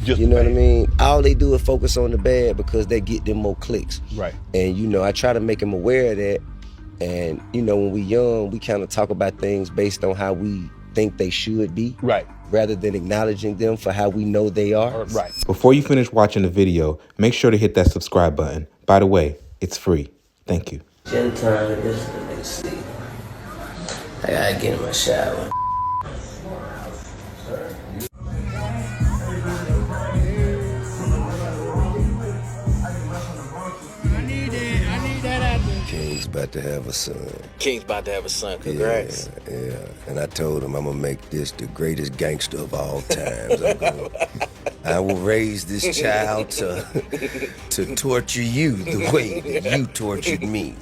Just you know what I bad. mean? All they do is focus on the bad because they get them more clicks. Right. And, you know, I try to make them aware of that. And, you know, when we young, we kind of talk about things based on how we think they should be. Right. Rather than acknowledging them for how we know they are. Right. Before you finish watching the video, make sure to hit that subscribe button. By the way, it's free. Thank you. Gym time, this nigga sleep. I gotta get in my shower. King's about to have a son. King's about to have a son. Congrats. Yeah. And I told him I'm gonna make this the greatest gangster of all times. I will raise this child to torture you the way that you tortured me.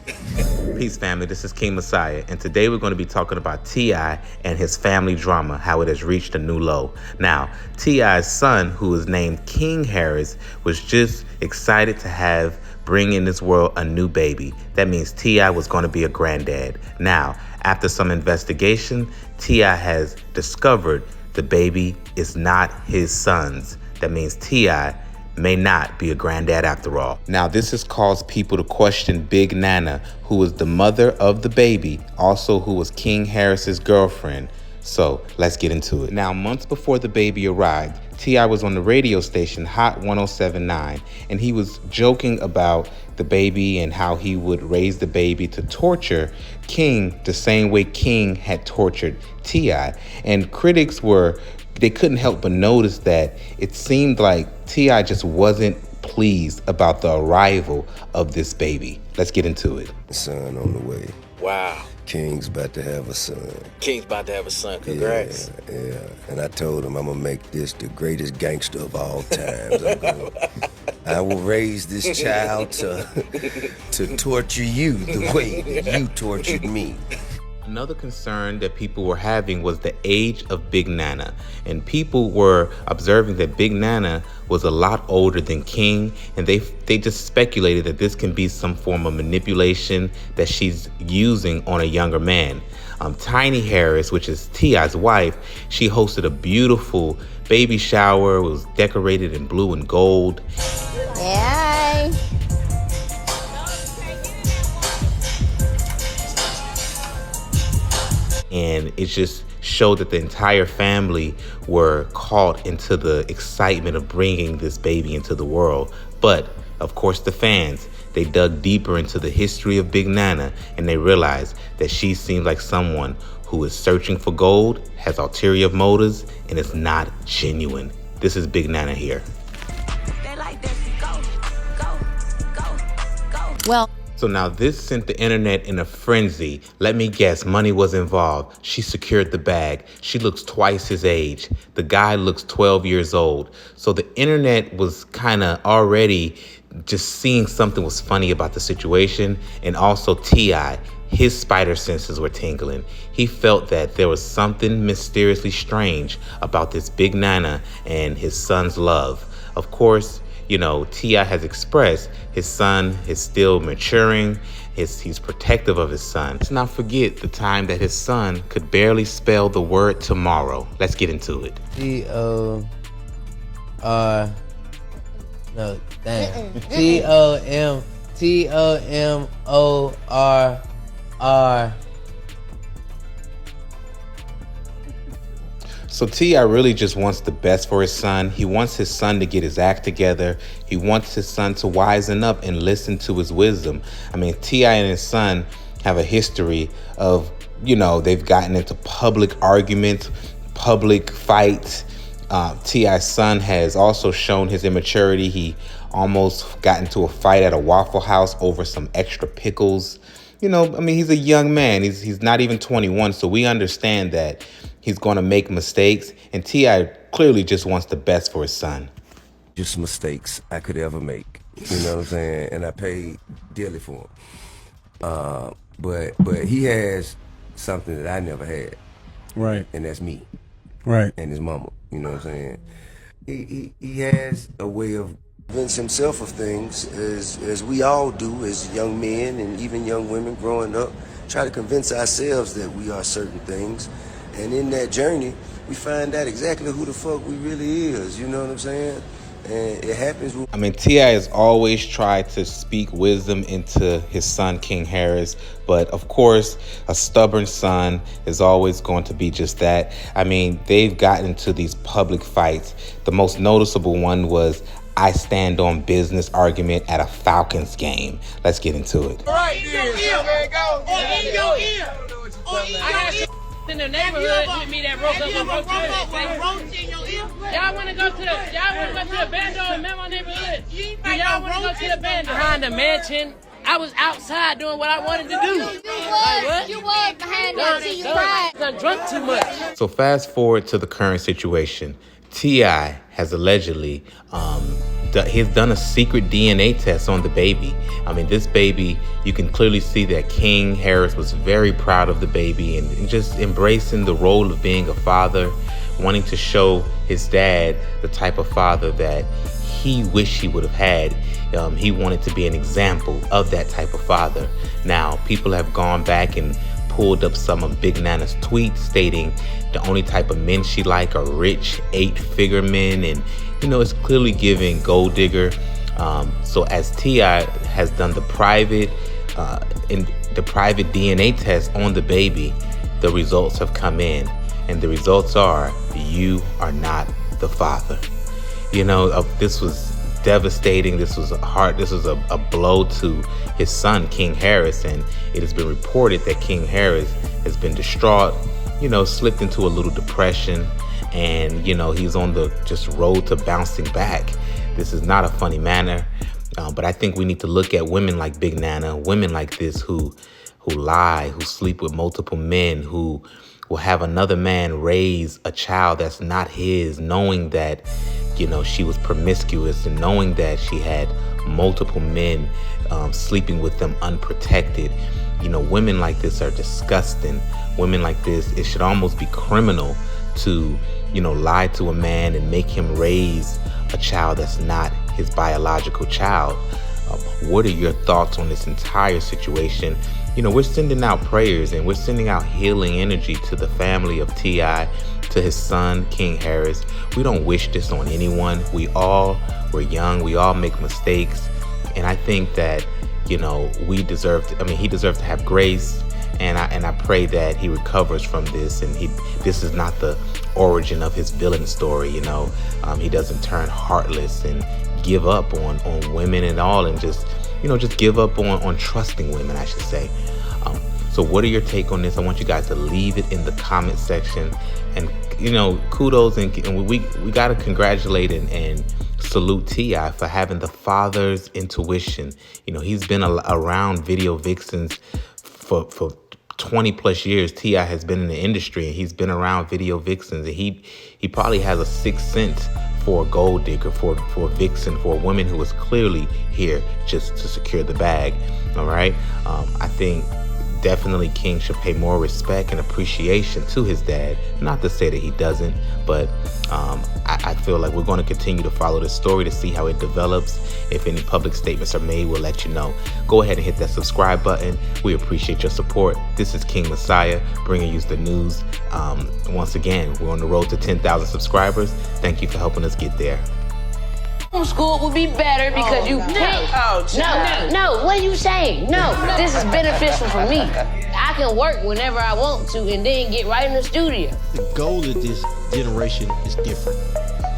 Peace, family. This is King Messiah, and today we're going to be talking about T.I. and his family drama, how it has reached a new low. Now, T.I.'s son, who is named King Harris, was just excited to bring in this world a new baby. That means T.I. was going to be a granddad. Now, after some investigation, T.I. has discovered the baby is not his son's. That means T.I. may not be a granddad after all. Now, this has caused people to question Big Nana, who was the mother of the baby, also who was King Harris's girlfriend. So let's get into it. Now, months before the baby arrived, T.I. was on the radio station Hot 107.9, and he was joking about the baby and how he would raise the baby to torture King the same way King had tortured T.I. And critics they couldn't help but notice that it seemed like T.I. just wasn't pleased about the arrival of this baby. Let's get into it. Son on the way. Wow. King's about to have a son. King's about to have a son. Congrats. Yeah. And I told him I'm gonna make this the greatest gangster of all times. I will raise this child to torture you the way that you tortured me. Another concern that people were having was the age of Big Nana, and people were observing that Big Nana was a lot older than King, and they just speculated that this can be some form of manipulation that she's using on a younger man. Tiny Harris, which is T.I.'s wife, she hosted a beautiful baby shower. It was decorated in blue and gold. Hey. And it just showed that the entire family were caught into the excitement of bringing this baby into the world. But, of course, the fans, they dug deeper into the history of Big Nana, and they realized that she seems like someone who is searching for gold, has ulterior motives, and is not genuine. This is Big Nana here. Well, So now this sent the internet in a frenzy. Let me guess, money was involved. She secured the bag. She looks twice his age. The guy looks 12 years old. So the internet was kind of already just seeing something was funny about the situation. And also T.I., his spider senses were tingling. He felt that there was something mysteriously strange about this Big Nana and his son's love. Of course, you know, T.I. has expressed his son is still maturing. He's protective of his son. Let's not forget the time that his son could barely spell the word tomorrow. Let's get into it. T-O-M-O-R. So T.I. really just wants the best for his son. He wants his son to get his act together. He wants his son to wisen up and listen to his wisdom. I mean, T.I. and his son have a history of, you know, they've gotten into public arguments, public fights. T.I.'s son has also shown his immaturity. He almost got into a fight at a Waffle House over some extra pickles. You know, I mean, he's a young man. He's not even 21, so we understand that he's going to make mistakes, and T.I. clearly just wants the best for his son. Just mistakes I could ever make, you know what I'm saying? And I paid dearly for him. But he has something that I never had. Right. And that's me. Right. And his mama, you know what I'm saying? He has a way of convince himself of things, as we all do as young men and even young women growing up, try to convince ourselves that we are certain things. And in that journey, we find out exactly who the fuck we really is. You know what I'm saying? And it happens with... I mean, T.I. has always tried to speak wisdom into his son, King Harris. But of course, a stubborn son is always going to be just that. I mean, they've gotten into these public fights. The most noticeable one was I stand on business argument at a Falcons game. Let's get into it. Right there. In your ear. In the neighborhood with me that broke up y'all want to go to the bando in my neighborhood? Do y'all want to go to the bando? Behind the mansion, I was outside doing what I wanted to do. You was behind that till you cried. I drunk too much. So fast forward to the current situation. T.I. has allegedly he's done a secret DNA test on the baby. I mean, this baby, you can clearly see that King Harris was very proud of the baby and just embracing the role of being a father, wanting to show his dad the type of father that he wished he would have had. He wanted to be an example of that type of father. Now, people have gone back and pulled up some of Big Nana's tweets stating the only type of men she like are rich 8-figure men, and it's clearly giving gold digger. So as T.I. has done the private DNA test on the baby, the results have come in, and the results are you are not the father. This was devastating. This was a blow to his son, King Harris, and it has been reported that King Harris has been distraught, slipped into a little depression, and he's on the just road to bouncing back. This is not a funny manner, but I think we need to look at women like Big Nana, women like this who lie, who sleep with multiple men, who will have another man raise a child that's not his, knowing that she was promiscuous and knowing that she had multiple men sleeping with them unprotected. Women like this are disgusting. Women like this, it should almost be criminal to, lie to a man and make him raise a child that's not his biological child. What are your thoughts on this entire situation? We're sending out prayers and we're sending out healing energy to the family of T.I., to his son, King Harris. We don't wish this on anyone. We're young. We all make mistakes. And I think that, he deserved to have grace. And I pray that he recovers from this, and this is not the origin of his villain story. He doesn't turn heartless and give up on women and all, and just give up on trusting women, I should say. So what are your take on this? I want you guys to leave it in the comment section, and kudos, and we got to congratulate and salute T.I. for having the father's intuition. He's been around video vixens for 20 plus years. T.I. has been in the industry and he's been around video vixens, and he probably has a sixth sense for a gold digger, for a vixen, for a woman who is clearly here just to secure the bag. All right. I think definitely King should pay more respect and appreciation to his dad. Not to say that he doesn't, but I feel like we're going to continue to follow this story to see how it develops. If any public statements are made, we'll let you know. Go ahead and hit that subscribe button. We appreciate your support. This is King Messiah bringing you the news. Once again, we're on the road to 10,000 subscribers. Thank you for helping us get there. Homeschool would be better because you pick. No. What are you saying? No, this is beneficial for me. I can work whenever I want to and then get right in the studio. The goal of this generation is different.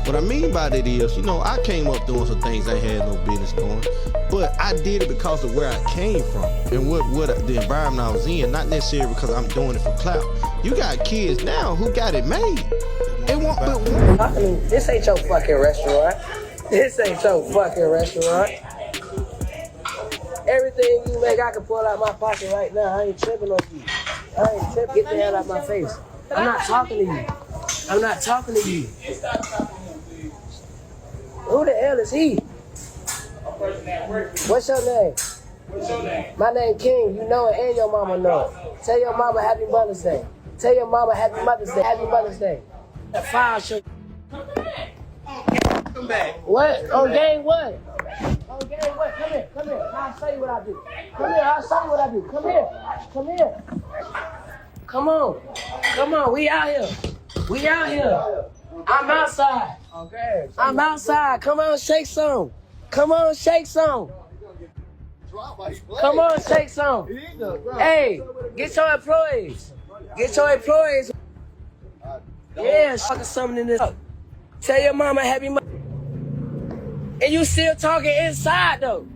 What I mean by that is, I came up doing some things I had no business doing, but I did it because of where I came from and what the environment I was in, not necessarily because I'm doing it for clout. You got kids now who got it made. This ain't your fucking restaurant. This ain't your fucking restaurant. Everything you make, I can pull out my pocket right now. I ain't tripping on you. I ain't tripping. Get the hell out of my face. I'm not talking to you. I'm not talking to you. Who the hell is he? What's your name? My name King. You know it and your mama know it. Tell your mama Happy Mother's Day. Tell your mama Happy Mother's Day. Happy Mother's Day. That file show. Come back. What? On game what? On game what? Come here. I'll show you what I do. Come here. Come on. Come on, we out here. We out here. I'm outside. Okay. I'm outside. Come on, shake some. Come on, shake some. Come on, shake some. Hey, get your employees. Get your employees. Yeah, something in this. Tell your mama happy mother. And you still talking inside though.